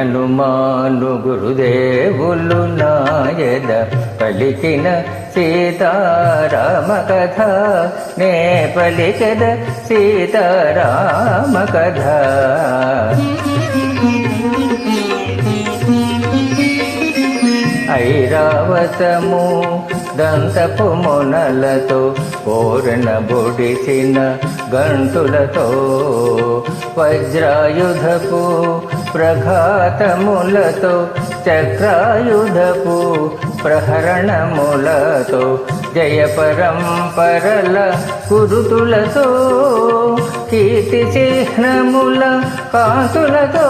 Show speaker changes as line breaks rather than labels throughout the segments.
హనుమాను గురుదేవులు నాయద పలికిన సీతారామ కథ నే పలికద సీతారామ కథ. ఐరావతము దంతపు మొనలతో పూర్ణ బొడిసిన గంటులతో వజ్రాయుధపు ప్రఘాతములతో చక్రాయుధపు ప్రహరణములతో జయ పరంపరల కురుతులతో కీర్తి చిహ్నముల కాంతులతో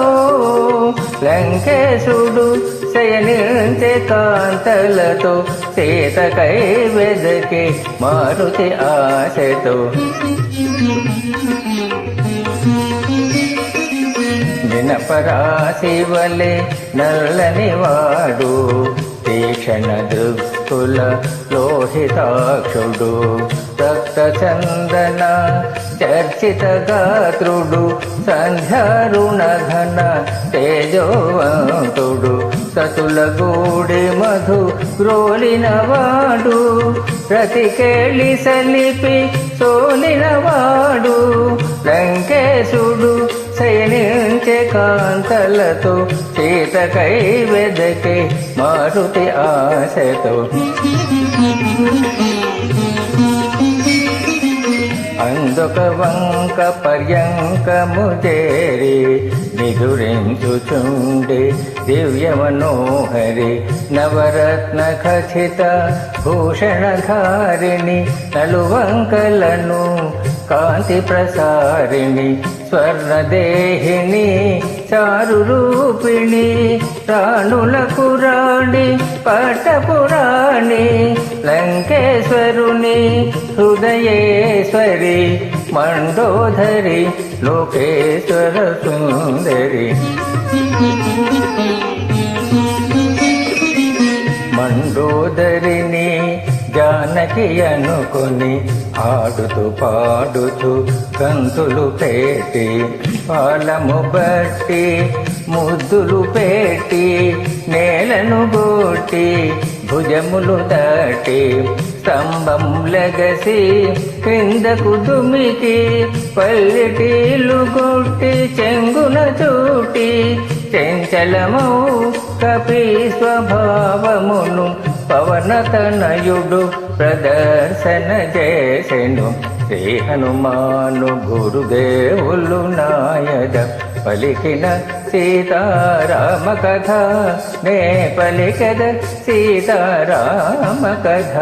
లంకేశుడు శయనించే కాంతలతో సీతకై వెదకి మారుతి ఆశతో వినపరాశివలే నల్లని వాడు తీక్షణ దృక్కుల లోహితాక్షుడు రక్త చందన చర్చిత గాత్రుడు సంధ్యారుణ ఘన తేజోవంతుడు సతుల గూడి మధు గ్రోలినవాడు ప్రతికేళి సలిపి సోలినవాడు లంకేశుడు శయనించే కాంతలతో సీతకై వెదకే మారుతి ఆశతో అందొక వంక పర్యంకము చేరి నిదురించుచుండే దివ్య మనోహరి నవరత్న ఖచిత భూషణధారిణి నలువంకలను కాంతి ప్రసారిణి స్వర్ణదేహిని చారు రూపిణి రాణులకు రాణి పట్టపురాణి లంకేశ్వరుని హృదయేశ్వరి మండోధరి లోకేశ్వర సుందరి. మండోదరిని జానకి అనుకొని ఆడుతూ పాడుతూ గంతులు పెట్టి పాలము బట్టి ముద్దులు పెట్టి నేలను గోటి భుజములు దాటి స్తంభం లగసి క్రిందకు దుమికి పల్లెటీలు కొట్టి చెంగున చూటి చంచలమౌ కపి స్వభావమును పవనతనయుడు ప్రదర్శన చేసెను. శ్రీ హనుమాను గురుదేవులు నాయద పలికిన సీతారామ కథ నే పలికద సీతారామ కథ.